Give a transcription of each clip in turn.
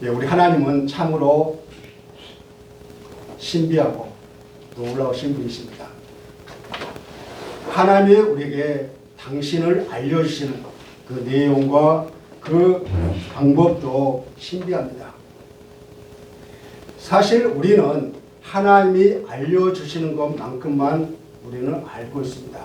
예, 우리 하나님은 참으로 신비하고 놀라우신 분이십니다. 하나님이 우리에게 당신을 알려주시는 그 내용과 그 방법도 신비합니다. 사실 우리는 하나님이 알려주시는 것만큼만 우리는 알고 있습니다.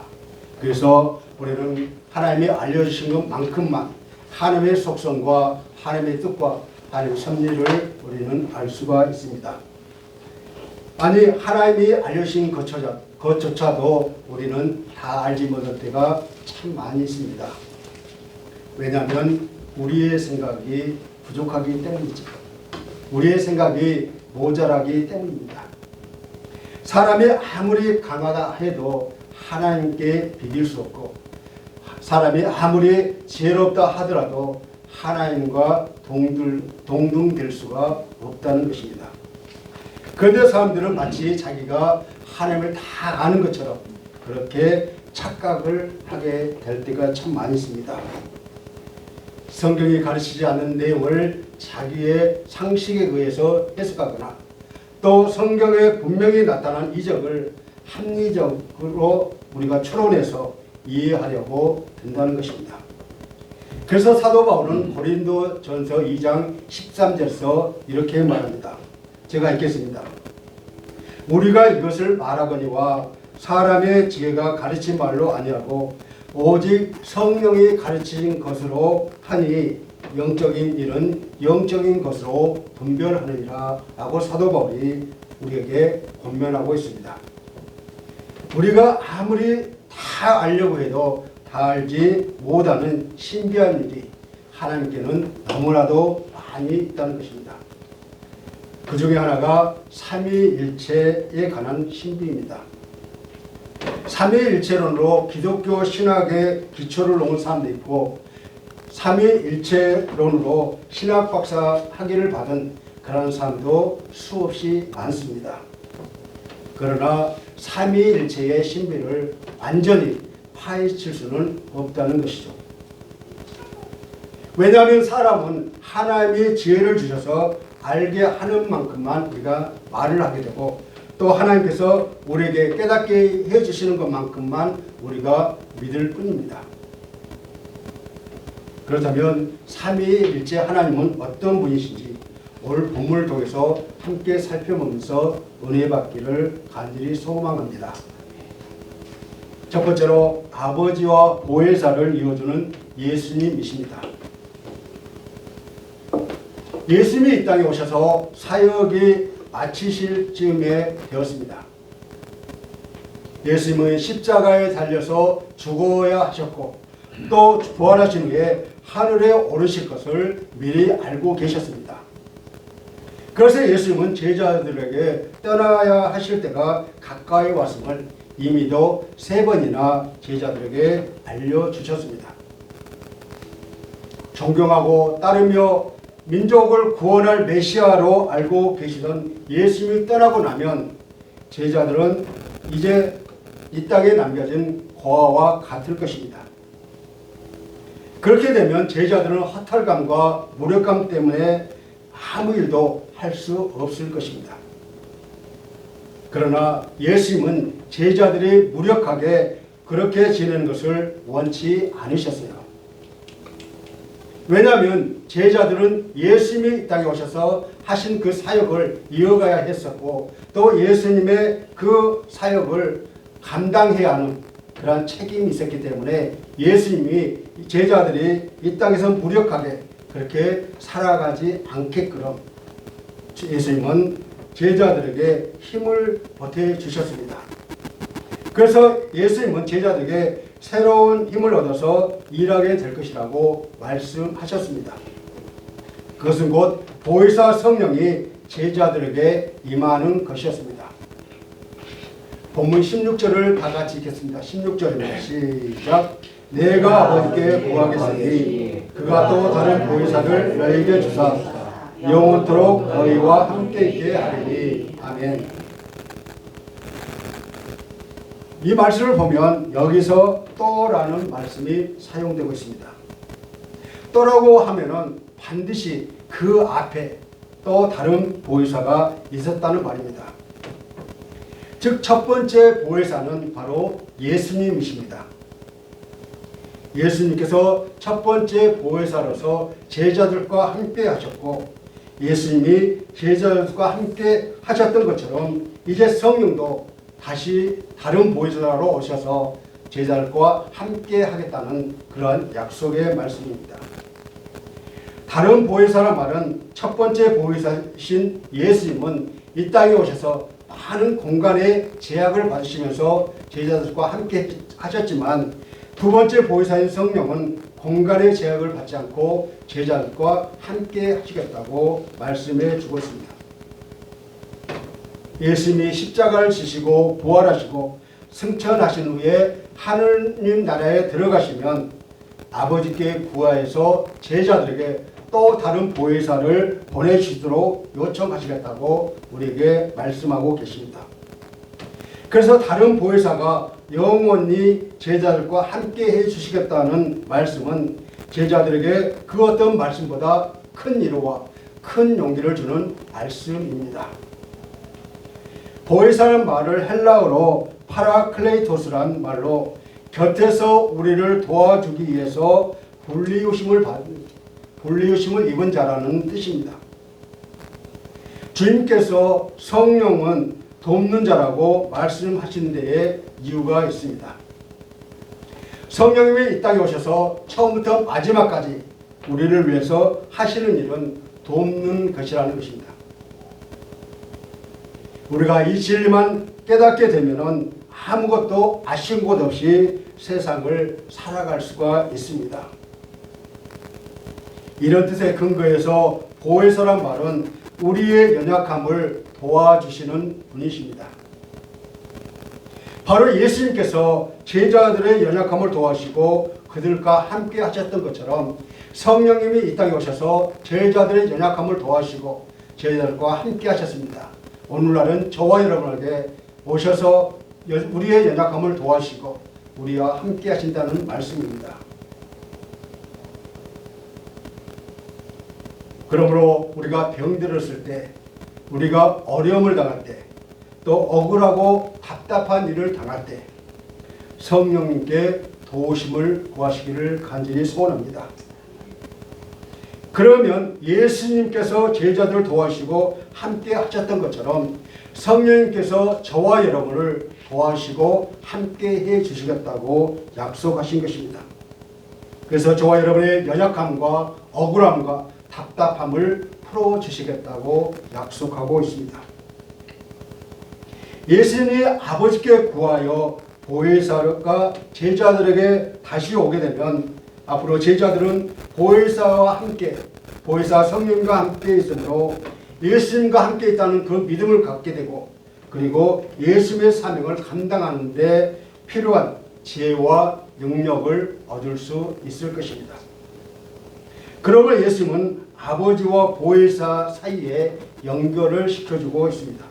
그래서 우리는 하나님이 알려주신 것만큼만 하나님의 속성과 하나님의 뜻과 하나님의 섭리를 우리는 알 수가 있습니다. 아니 하나님이 알려주신 것조차도 우리는 다 알지 못할 때가 참 많이 있습니다. 왜냐하면 우리의 생각이 부족하기 때문이죠. 우리의 생각이 모자라기 때문입니다. 사람이 아무리 강하다 해도 하나님께 비길 수 없고, 사람이 아무리 지혜롭다 하더라도 하나님과 동등될 수가 없다는 것입니다. 그런데 사람들은 마치 자기가 하나님을 다 아는 것처럼 그렇게 착각을 하게 될 때가 참 많이 있습니다. 성경이 가르치지 않는 내용을 자기의 상식에 의해서 해석하거나 또 성경에 분명히 나타난 이적을 합리적으로 우리가 추론해서 이해하려고 든다는 것입니다. 그래서 사도 바울은 고린도전서 2장 13절에서 이렇게 말합니다. 제가 읽겠습니다. 우리가 이것을 말하거니와 사람의 지혜가 가르친 말로 아니하고 오직 성령이 가르치신 것으로 하니 영적인 일은 영적인 것으로 분별하느니라 라고 사도 바울이 우리에게 권면하고 있습니다. 우리가 아무리 다 알려고 해도 다 알지 못하는 신비한 일이 하나님께는 너무나도 많이 있다는 것입니다. 그 중에 하나가 삼위일체에 관한 신비입니다. 삼위일체론으로 기독교 신학의 기초를 놓은 사람도 있고 삼위일체론으로 신학 박사 학위를 받은 그런 사람도 수없이 많습니다. 그러나 삼위일체의 신비를 완전히 파헤칠 수는 없다는 것이죠. 왜냐하면 사람은 하나님이 지혜를 주셔서 알게 하는 만큼만 우리가 말을 하게 되고 또 하나님께서 우리에게 깨닫게 해주시는 것만큼만 우리가 믿을 뿐입니다. 그렇다면 삼위일체 하나님은 어떤 분이신지 오늘 본문을 통해서 함께 살펴보면서 은혜 받기를 간절히 소망합니다. 첫 번째로 아버지와 보혜사를 이어주는 예수님이십니다. 예수님이 이 땅에 오셔서 사역이 마치실 즈음에 되었습니다. 예수님은 십자가에 달려서 죽어야 하셨고 또 부활하신 후에 하늘에 오르실 것을 미리 알고 계셨습니다. 그래서 예수님은 제자들에게 떠나야 하실 때가 가까이 왔음을 이미도 3번이나 제자들에게 알려주셨습니다. 존경하고 따르며 민족을 구원할 메시아로 알고 계시던 예수님이 떠나고 나면 제자들은 이제 이 땅에 남겨진 고아와 같을 것입니다. 그렇게 되면 제자들은 허탈감과 무력감 때문에 아무 일도 할 수 없을 것입니다. 그러나 예수님은 제자들이 무력하게 그렇게 지내는 것을 원치 않으셨어요. 왜냐하면 제자들은 예수님이 이 땅에 오셔서 하신 그 사역을 이어가야 했었고 또 예수님의 그 사역을 감당해야 하는 그러한 책임이 있었기 때문에 예수님이 제자들이 이 땅에서 무력하게 그렇게 살아가지 않게끔 예수님은 제자들에게 힘을 보태주셨습니다. 그래서 예수님은 제자들에게 새로운 힘을 얻어서 일하게 될 것이라고 말씀하셨습니다. 그것은 곧 보혜사 성령이 제자들에게 임하는 것이었습니다. 본문 16절을 다 같이 읽겠습니다. 16절입니다. 시작. 내가 아버지께 구하겠으니 그가 또 다른 보혜사를 너희에게 주사 영원토록 너희와 함께 있게 하리니. 아멘. 이 말씀을 보면 여기서 또라는 말씀이 사용되고 있습니다. 또라고 하면은 반드시 그 앞에 또 다른 보혜사가 있었다는 말입니다. 즉 첫 번째 보혜사는 바로 예수님이십니다. 예수님께서 첫 번째 보혜사로서 제자들과 함께 하셨고 예수님이 제자들과 함께 하셨던 것처럼 이제 성령도 다시 다른 보혜사로 오셔서 제자들과 함께 하겠다는 그러한 약속의 말씀입니다. 다른 보혜사란 말은 첫 번째 보혜사신 예수님은 이 땅에 오셔서 많은 공간의 제약을 받으시면서 제자들과 함께 하셨지만 두 번째 보혜사인 성령은 공간의 제약을 받지 않고 제자들과 함께 하시겠다고 말씀해 주고 있습니다. 예수님이 십자가를 지시고 부활하시고 승천하신 후에 하느님 나라에 들어가시면 아버지께 구하여서 제자들에게 또 다른 보혜사를 보내주시도록 요청하시겠다고 우리에게 말씀하고 계십니다. 그래서 다른 보혜사가 영원히 제자들과 함께 해주시겠다는 말씀은 제자들에게 그 어떤 말씀보다 큰 위로와 큰 용기를 주는 말씀입니다. 보혜사라는 말을 헬라어로 파라클레이토스라는 말로 곁에서 우리를 도와주기 위해서 불리우심을 입은 자라는 뜻입니다. 주님께서 성령은 돕는 자라고 말씀하신 데에 이유가 있습니다. 성령님이 이 땅에 오셔서 처음부터 마지막까지 우리를 위해서 하시는 일은 돕는 것이라는 것입니다. 우리가 이 진리만 깨닫게 되면 아무것도 아쉬운 것 없이 세상을 살아갈 수가 있습니다. 이런 뜻의 근거에서 보혜사란 말은 우리의 연약함을 도와주시는 분이십니다. 바로 예수님께서 제자들의 연약함을 도와주시고 그들과 함께 하셨던 것처럼 성령님이 이 땅에 오셔서 제자들의 연약함을 도와주시고 제자들과 함께 하셨습니다. 오늘날은 저와 여러분에게 오셔서 우리의 연약함을 도와주시고 우리와 함께 하신다는 말씀입니다. 그러므로 우리가 병들었을 때, 우리가 어려움을 당할 때, 또 억울하고 답답한 일을 당할 때 성령님께 도우심을 구하시기를 간절히 소원합니다. 그러면 예수님께서 제자들을 도와주시고 함께 하셨던 것처럼 성령님께서 저와 여러분을 도와주시고 함께 해 주시겠다고 약속하신 것입니다. 그래서 저와 여러분의 연약함과 억울함과 답답함을 풀어주시겠다고 약속하고 있습니다. 예수님이 아버지께 구하여 보혜사가 제자들에게 다시 오게 되면 앞으로 제자들은 보혜사와 함께, 보혜사 성령과 함께 있으므로 예수님과 함께 있다는 그 믿음을 갖게 되고 그리고 예수님의 사명을 감당하는 데 필요한 지혜와 능력을 얻을 수 있을 것입니다. 그러므로 예수님은 아버지와 보혜사 사이에 연결을 시켜주고 있습니다.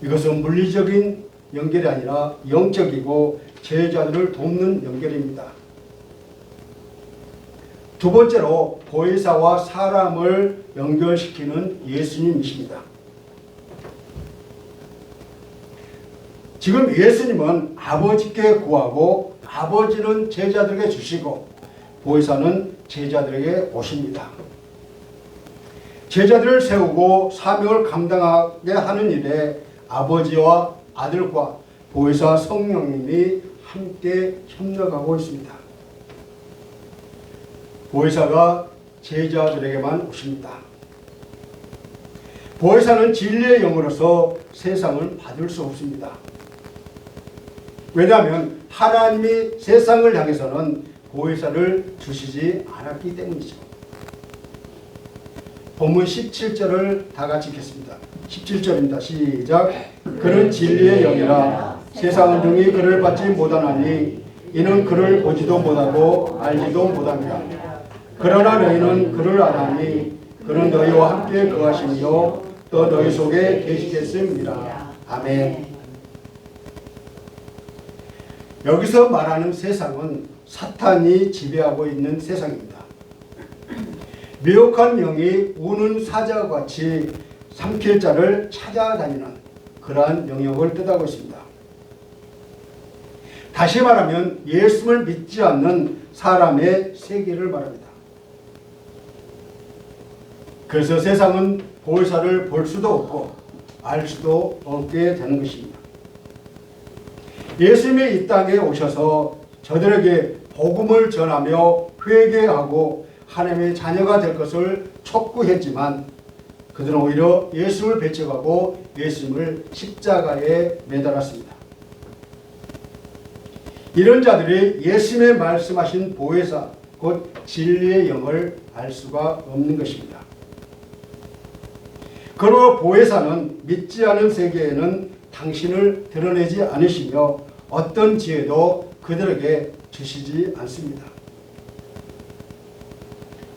이것은 물리적인 연결이 아니라 영적이고 제자들을 돕는 연결입니다. 두 번째로 보혜사와 사람을 연결시키는 예수님이십니다. 지금 예수님은 아버지께 구하고 아버지는 제자들에게 주시고 보혜사는 제자들에게 오십니다. 제자들을 세우고 사명을 감당하게 하는 일에 아버지와 아들과 보혜사 성령님이 함께 협력하고 있습니다. 보혜사가 제자들에게만 오십니다. 보혜사는 진리의 영으로서 세상을 받을 수 없습니다. 왜냐하면 하나님이 세상을 향해서는 보혜사를 주시지 않았기 때문이죠. 본문 17절을 다 같이 읽겠습니다. 17절입니다. 시작. 그는 진리의 영이라 세상은 능히 그를 받지 못하나니 이는 그를 보지도 못하고 알지도 못합니다. 그러나 너희는 그를 아나니 그는 너희와 함께 거하시며 또 너희 속에 계시겠습니다. 아멘. 여기서 말하는 세상은 사탄이 지배하고 있는 세상입니다. 미혹한 영이 우는 사자와 같이 삼킬 자를 찾아다니는 그러한 영역을 뜻하고 있습니다. 다시 말하면 예수를 믿지 않는 사람의 세계를 말합니다. 그래서 세상은 보혜사를 볼 수도 없고 알 수도 없게 되는 것입니다. 예수님이 이 땅에 오셔서 저들에게 복음을 전하며 회개하고 하나님의 자녀가 될 것을 촉구했지만 그들은 오히려 예수를 배척하고 예수님을 십자가에 매달았습니다. 이런 자들이 예수님의 말씀하신 보혜사 곧 진리의 영을 알 수가 없는 것입니다. 그러므로 보혜사는 믿지 않은 세계에는 당신을 드러내지 않으시며 어떤 지혜도 그들에게 주시지 않습니다.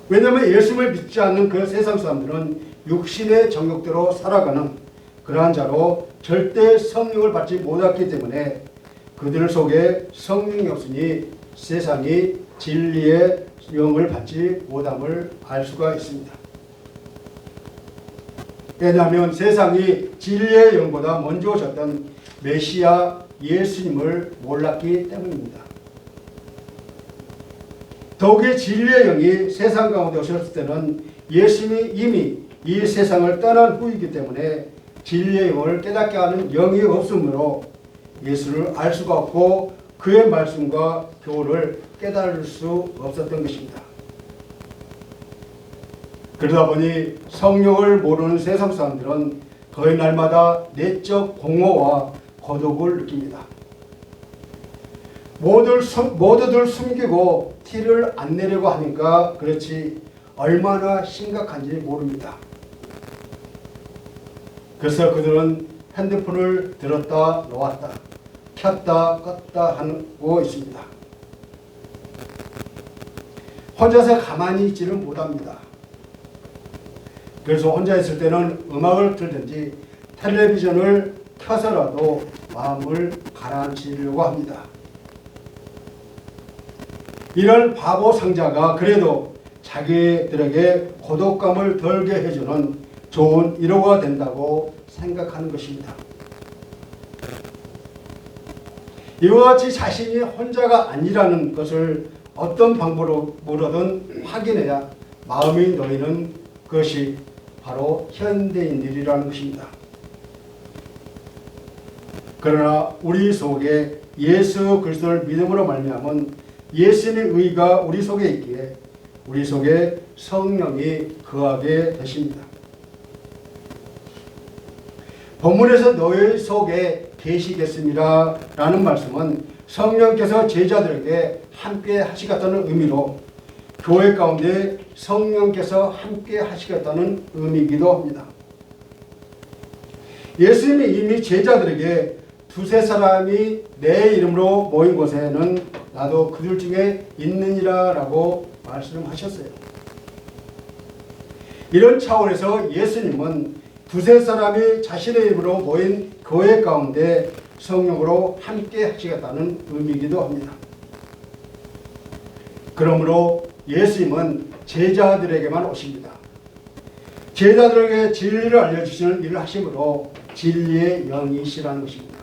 왜냐하면 예수를 믿지 않는 그 세상 사람들은 육신의 정욕대로 살아가는 그러한 자로 절대 성령을 받지 못했기 때문에 그들 속에 성령이 없으니 세상이 진리의 영을 받지 못함을 알 수가 있습니다. 왜냐하면 세상이 진리의 영보다 먼저 오셨던 메시아 예수님을 몰랐기 때문입니다. 더욱이 진리의 영이 세상 가운데 오셨을 때는 예수님이 이미 이 세상을 떠난 후이기 때문에 진리의 영을 깨닫게 하는 영이 없으므로 예수를 알 수가 없고 그의 말씀과 교훈을 깨달을 수 없었던 것입니다. 그러다 보니 성령을 모르는 세상 사람들은 거의 날마다 내적 공허와 고독을 느낍니다. 모두들 숨기고 티를 안 내려고 하니까 그렇지 얼마나 심각한지 모릅니다. 그래서 그들은 핸드폰을 들었다 놓았다 켰다 껐다 하고 있습니다. 혼자서 가만히 있지를 못합니다. 그래서 혼자 있을 때는 음악을 틀든지 텔레비전을 켜서라도 마음을 가라앉히려고 합니다. 이런 바보 상자가 그래도 자기들에게 고독감을 덜게 해주는 좋은 위로가 된다고 생각하는 것입니다. 이와 같이 자신이 혼자가 아니라는 것을 어떤 방법으로든 확인해야 마음이 놓이는 것이 바로 현대인들이라는 것입니다. 그러나 우리 속에 예수 그리스도를 믿음으로 말미암은 예수님의 의가 우리 속에 있기에 우리 속에 성령이 거하게 되십니다. 본문에서 너희 속에 계시겠습니다 라는 말씀은 성령께서 제자들에게 함께 하시겠다는 의미로 교회 가운데 성령께서 함께 하시겠다는 의미이기도 합니다. 예수님이 이미 제자들에게 두세 사람이 내 이름으로 모인 곳에는 나도 그들 중에 있느니라 라고 말씀하셨어요. 이런 차원에서 예수님은 두세 사람이 자신의 이름으로 모인 교회 가운데 성령으로 함께 하시겠다는 의미이기도 합니다. 그러므로 예수님은 제자들에게만 오십니다. 제자들에게 진리를 알려주시는 일을 하심으로 진리의 영이시라는 것입니다.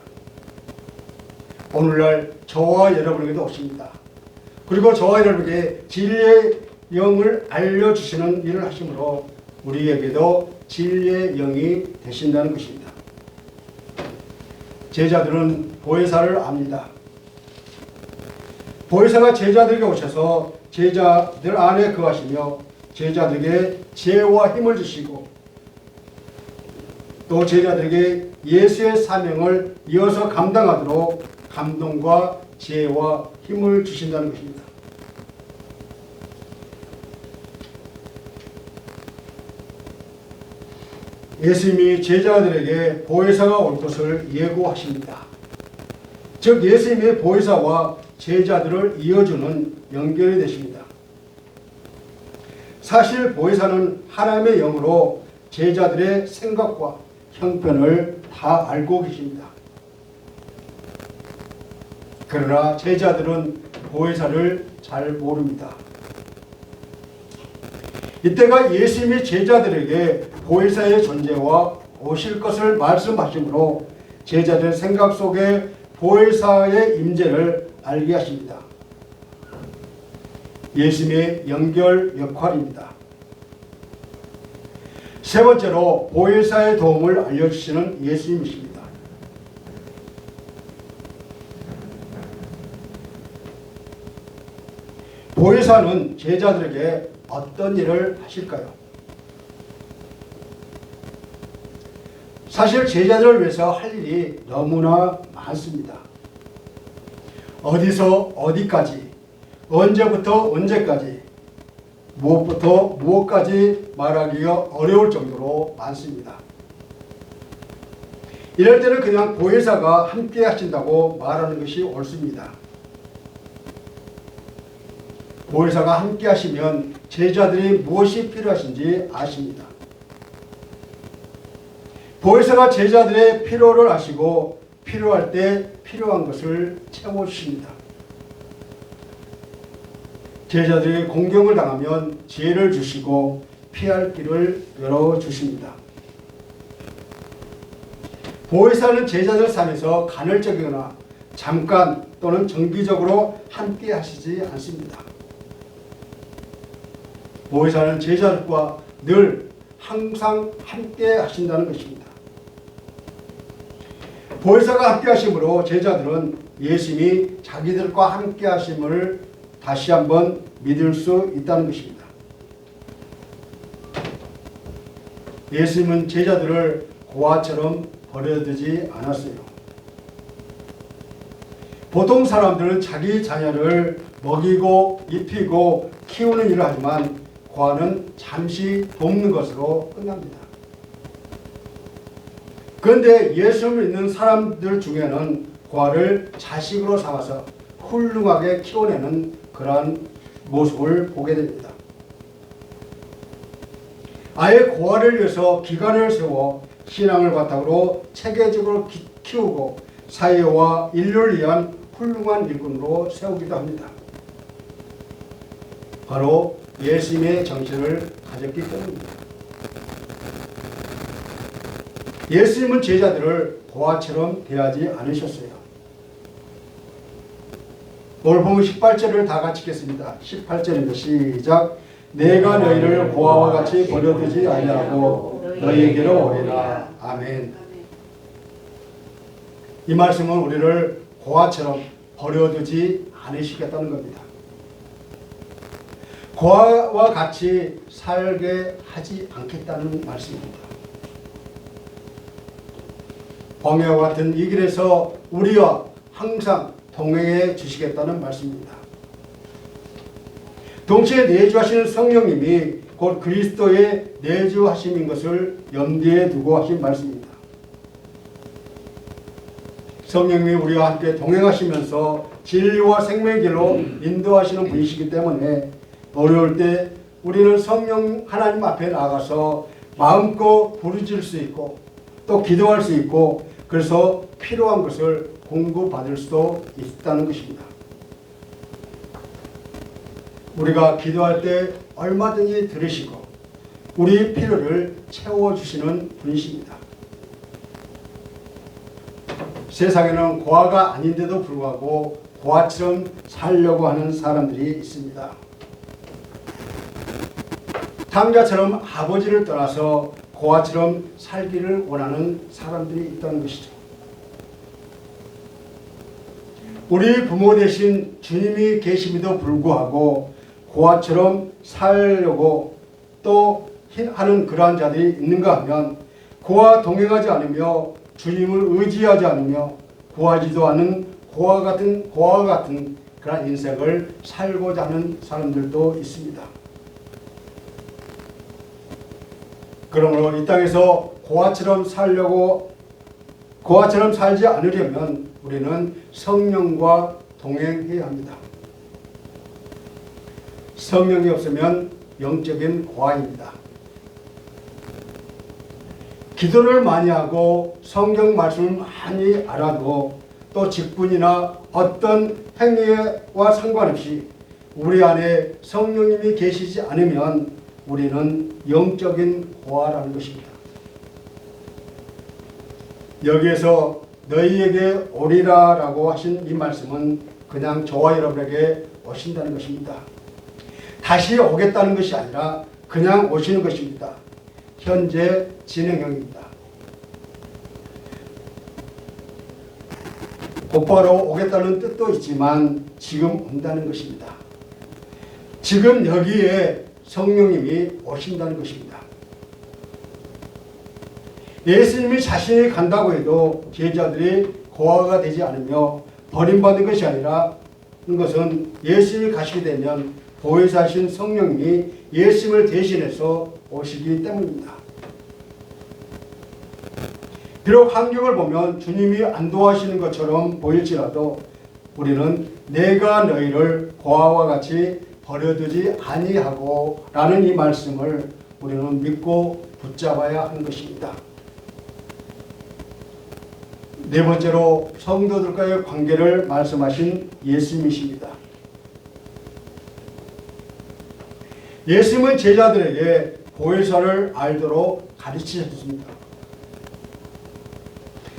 오늘날 저와 여러분에게도 오십니다. 그리고 저와 여러분에게 진리의 영을 알려주시는 일을 하심으로 우리에게도 진리의 영이 되신다는 것입니다. 제자들은 보혜사를 압니다. 보혜사가 제자들에게 오셔서 제자들 안에 거하시며 제자들에게 지혜와 힘을 주시고 또 제자들에게 예수의 사명을 이어서 감당하도록 감동과 지혜와 힘을 주신다는 것입니다. 예수님이 제자들에게 보혜사가 올 것을 예고하십니다. 즉 예수님의 보혜사와 제자들을 이어주는 연결이 되십니다. 사실 보혜사는 하나님의 영으로 제자들의 생각과 형편을 다 알고 계십니다. 그러나 제자들은 보혜사를 잘 모릅니다. 이때가 예수님이 제자들에게 보혜사의 존재와 오실 것을 말씀하시므로 제자들 생각 속에 보혜사의 임재를 알게 하십니다. 예수님의 연결 역할입니다. 세 번째로 보혜사의 도움을 알려주시는 예수님이십니다. 보혜사는 제자들에게 어떤 일을 하실까요? 사실 제자들을 위해서 할 일이 너무나 많습니다. 어디서 어디까지, 언제부터 언제까지, 무엇부터 무엇까지 말하기가 어려울 정도로 많습니다. 이럴 때는 그냥 보혜사가 함께 하신다고 말하는 것이 옳습니다. 보혜사가 함께 하시면 제자들이 무엇이 필요하신지 아십니다. 보혜사가 제자들의 필요를 아시고 필요할 때 필요한 것을 채워주십니다. 제자들이 공경을 당하면 지혜를 주시고 피할 길을 열어주십니다. 보혜사는 제자들 삶에서 간헐적이거나 잠깐 또는 정기적으로 함께 하시지 않습니다. 보혜사는 제자들과 늘 항상 함께 하신다는 것입니다. 보혜사가 함께 하심으로 제자들은 예수님이 자기들과 함께 하심을 다시 한번 믿을 수 있다는 것입니다. 예수님은 제자들을 고아처럼 버려두지 않았어요. 보통 사람들은 자기 자녀를 먹이고 입히고 키우는 일을 하지만 고아는 잠시 돕는 것으로 끝납니다. 그런데 예수를 믿는 사람들 중에는 고아를 자식으로 삼아서 훌륭하게 키워내는 그러한 모습을 보게 됩니다. 아예 고아를 위해서 기관을 세워 신앙을 바탕으로 체계적으로 키우고 사회와 인류를 위한 훌륭한 일꾼으로 세우기도 합니다. 바로 예수님의 정신을 가졌기 때문입니다. 예수님은 제자들을 고아처럼 대하지 않으셨어요. 오늘 보면 18절을 다 같이 읽겠습니다. 18절입니다. 시작. 내가 너희를 고아와 같이 버려두지 아니하고 너희에게로 오리라. 아멘. 이 말씀은 우리를 고아처럼 버려두지 않으시겠다는 겁니다. 고아와 같이 살게 하지 않겠다는 말씀입니다. 광야와 같은 이 길에서 우리와 항상 동행해 주시겠다는 말씀입니다. 동시에 내주하시는 성령님이 곧 그리스도의 내주하심인 것을 염두에 두고 하신 말씀입니다. 성령님이 우리와 함께 동행하시면서 진리와 생명의 길로 인도하시는 분이시기 때문에 어려울 때 우리는 성령 하나님 앞에 나가서 마음껏 부르짖을 수 있고 또 기도할 수 있고 그래서 필요한 것을 공급받을 수도 있다는 것입니다. 우리가 기도할 때 얼마든지 들으시고 우리 필요를 채워주시는 분이십니다. 세상에는 고아가 아닌데도 불구하고 고아처럼 살려고 하는 사람들이 있습니다. 탕자처럼 아버지를 떠나서 고아처럼 살기를 원하는 사람들이 있다는 것이죠. 우리 부모 대신 주님이 계심에도 불구하고 고아처럼 살려고 또 하는 그러한 자들이 있는가 하면 고아 동행하지 않으며 주님을 의지하지 않으며 구하지도 않은 고아 같은 그런 인생을 살고자 하는 사람들도 있습니다. 그러므로 이 땅에서 고아처럼 살지 않으려면 우리는 성령과 동행해야 합니다. 성령이 없으면 영적인 고아입니다. 기도를 많이 하고 성경 말씀을 많이 알아도 또 직분이나 어떤 행위와 상관없이 우리 안에 성령님이 계시지 않으면 우리는 영적인 고아라는 것입니다. 여기에서 너희에게 오리라 라고 하신 이 말씀은 그냥 저와 여러분에게 오신다는 것입니다. 다시 오겠다는 것이 아니라 그냥 오시는 것입니다. 현재 진행형입니다. 곧바로 오겠다는 뜻도 있지만 지금 온다는 것입니다. 지금 여기에 성령님이 오신다는 것입니다. 예수님이 자신이 간다고 해도 제자들이 고아가 되지 않으며 버림받은 것이 아니라 것은 예수님이 가시게 되면 보혜사신 성령님이 예수님을 대신해서 오시기 때문입니다. 비록 환경을 보면 주님이 안도하시는 것처럼 보일지라도 우리는 내가 너희를 고아와 같이 버려두지 아니하고 라는 이 말씀을 우리는 믿고 붙잡아야 하는 것입니다. 네 번째로 성도들과의 관계를 말씀하신 예수님이십니다. 예수님은 제자들에게 보혜사를 알도록 가르치셨습니다.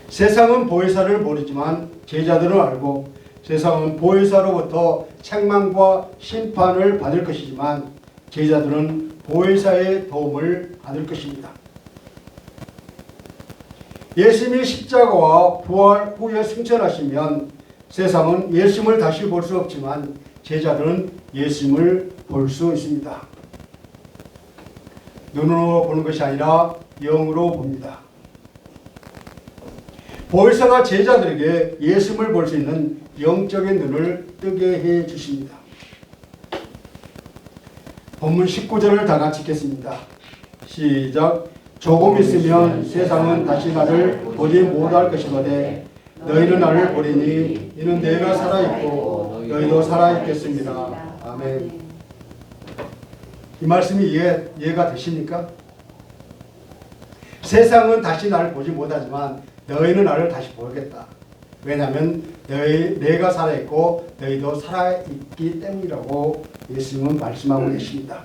세상은 보혜사를 모르지만 제자들은 알고 세상은 보혜사로부터 책망과 심판을 받을 것이지만 제자들은 보혜사의 도움을 받을 것입니다. 예수님이 십자가와 부활 후에 승천하시면 세상은 예수님을 다시 볼 수 없지만 제자들은 예수님을 볼 수 있습니다. 눈으로 보는 것이 아니라 영으로 봅니다. 보혜사가 제자들에게 예수님을 볼 수 있는 영적인 눈을 뜨게 해 주십니다. 본문 19절을 다 같이 읽겠습니다. 시작. 조금 있으면 세상은 다시 나를 보지 못할 것이거든 너희는 나를 보리니 이는 내가 살아있고 너희도 살아있겠습니다. 아멘. 이 말씀이 이해가 되십니까? 세상은 다시 나를 보지 못하지만 너희는 나를 다시 보겠다. 왜냐하면 내가 살아있고 너희도 살아있기 때문이라고 예수님은 말씀하고 계십니다.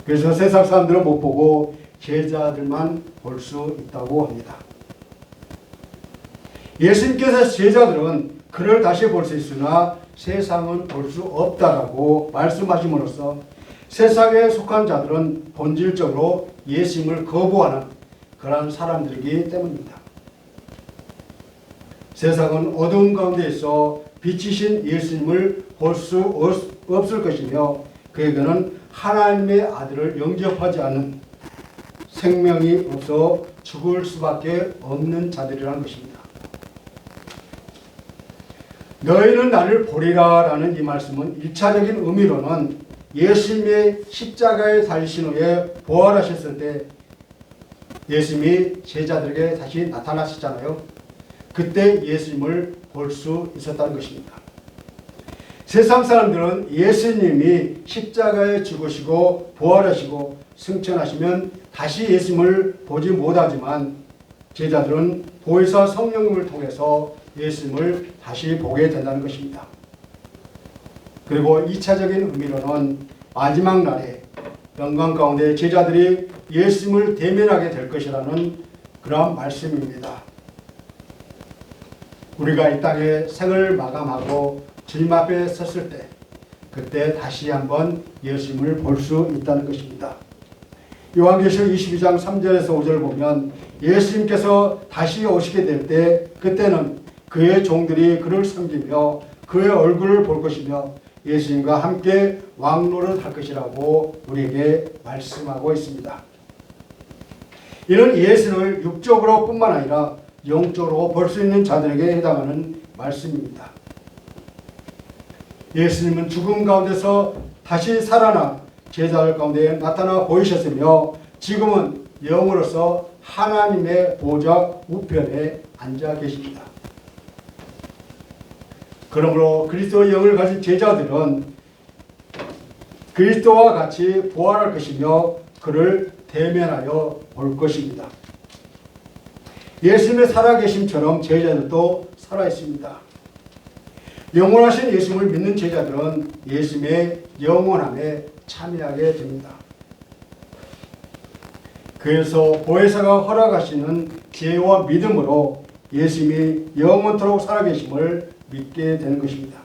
그래서 세상 사람들은 못 보고 제자들만 볼 수 있다고 합니다. 예수님께서 제자들은 그를 다시 볼 수 있으나 세상은 볼 수 없다라고 말씀하심으로써 세상에 속한 자들은 본질적으로 예수님을 거부하는 그런 사람들이기 때문입니다. 세상은 어두운 가운데 있어 빛이신 예수님을 볼 수 없을 것이며 그에게는 하나님의 아들을 영접하지 않는 생명이 없어 죽을 수밖에 없는 자들이라는 것입니다. 너희는 나를 보리라 라는 이 말씀은 1차적인 의미로는 예수님의 십자가에 달리신 후에 부활하셨을 때 예수님이 제자들에게 다시 나타나셨잖아요. 그때 예수님을 볼 수 있었다는 것입니다. 세상 사람들은 예수님이 십자가에 죽으시고 부활하시고 승천하시면 다시 예수님을 보지 못하지만 제자들은 보혜사 성령님을 통해서 예수님을 다시 보게 된다는 것입니다. 그리고 2차적인 의미로는 마지막 날에 영광 가운데 제자들이 예수님을 대면하게 될 것이라는 그러한 말씀입니다. 우리가 이 땅에 생을 마감하고 주님 앞에 섰을 때 그때 다시 한번 예수님을 볼 수 있다는 것입니다. 요한계시록 22장 3절에서 5절을 보면 예수님께서 다시 오시게 될 때 그때는 그의 종들이 그를 섬기며 그의 얼굴을 볼 것이며 예수님과 함께 왕노릇 할 것이라고 우리에게 말씀하고 있습니다. 이는 예수를 육적으로 뿐만 아니라 영적으로 볼 수 있는 자들에게 해당하는 말씀입니다. 예수님은 죽음 가운데서 다시 살아나 제자들 가운데 나타나 보이셨으며 지금은 영으로서 하나님의 보좌 우편에 앉아 계십니다. 그러므로 그리스도의 영을 가진 제자들은 그리스도와 같이 부활할 것이며 그를 대면하여 볼 것입니다. 예수님의 살아계심처럼 제자들도 살아있습니다. 영원하신 예수님을 믿는 제자들은 예수님의 영원함에 참여하게 됩니다. 그래서 보혜사가 허락하시는 지혜와 믿음으로 예수님이 영원토록 살아계심을 믿게 되는 것입니다.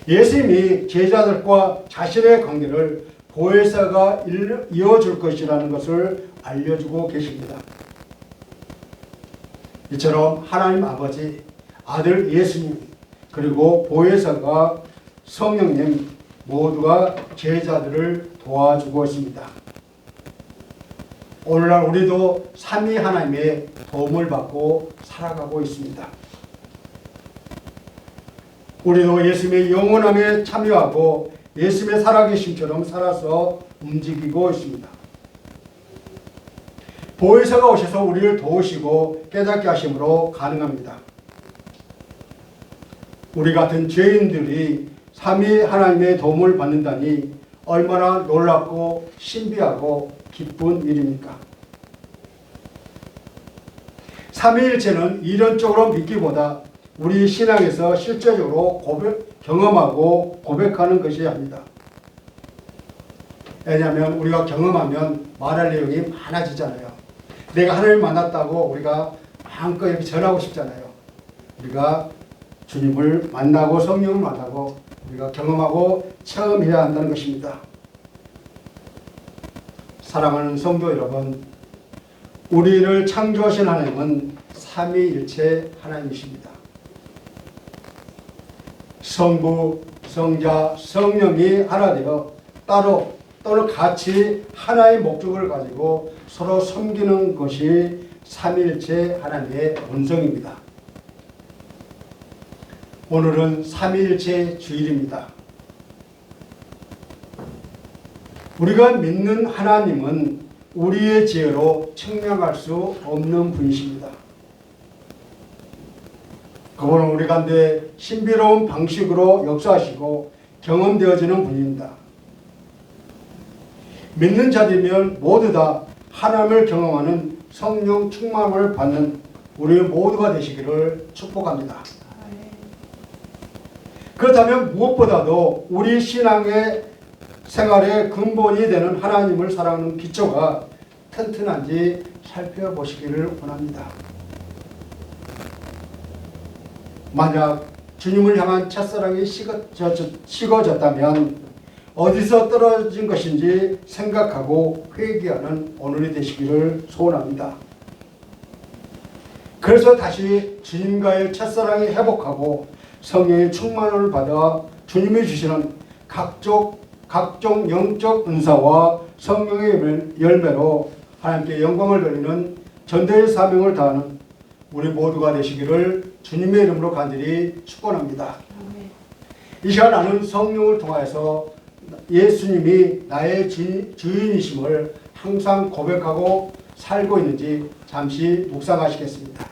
예수님이 제자들과 자신의 관계를 보혜사가 이어줄 것이라는 것을 알려주고 계십니다. 이처럼 하나님 아버지, 아들 예수님, 그리고 보혜사가 성령님 모두가 제자들을 도와주고 있습니다. 오늘날 우리도 삼위 하나님의 도움을 받고 살아가고 있습니다. 우리도 예수님의 영원함에 참여하고 예수님의 살아계심처럼 살아서 움직이고 있습니다. 보혜사가 오셔서 우리를 도우시고 깨닫게 하심으로 가능합니다. 우리 같은 죄인들이 삼위 하나님의 도움을 받는다니 얼마나 놀랍고 신비하고 기쁜 일입니까? 삼위일체는 이론적으로 믿기보다 우리 신앙에서 실제적으로 경험하고 고백하는 것이어야 합니다. 왜냐하면 우리가 경험하면 말할 내용이 많아지잖아요. 내가 하나님을 만났다고 우리가 마음껏 이렇게 전하고 싶잖아요. 우리가 주님을 만나고 성령을 만나고 우리가 경험하고 체험해야 한다는 것입니다. 사랑하는 성도 여러분, 우리를 창조하신 하나님은 삼위일체 하나님이십니다. 성부, 성자, 성령이 하나 되어 따로 또는 같이 하나의 목적을 가지고 서로 섬기는 것이 삼위일체 하나님의 본성입니다. 오늘은 삼위일체 주일입니다. 우리가 믿는 하나님은 우리의 지혜로 측량할 수 없는 분이십니다. 그분은 우리 가운데 신비로운 방식으로 역사하시고 경험되어지는 분입니다. 믿는 자들이면 모두 다 하나님을 경험하는 성령 충만을 받는 우리 모두가 되시기를 축복합니다. 그렇다면 무엇보다도 우리 신앙의 생활의 근본이 되는 하나님을 사랑하는 기초가 튼튼한지 살펴보시기를 원합니다. 만약 주님을 향한 첫사랑이 식어졌다면 어디서 떨어진 것인지 생각하고 회개하는 오늘이 되시기를 소원합니다. 그래서 다시 주님과의 첫사랑이 회복하고 성령의 충만을 받아 주님이 주시는 각종 영적 은사와 성령의 열매로 하나님께 영광을 돌리는 전도의 사명을 다하는 우리 모두가 되시기를 주님의 이름으로 간절히 축원합니다. 이 시간 나는 성령을 통하여서 예수님이 나의 주인이심을 항상 고백하고 살고 있는지 잠시 묵상하시겠습니다.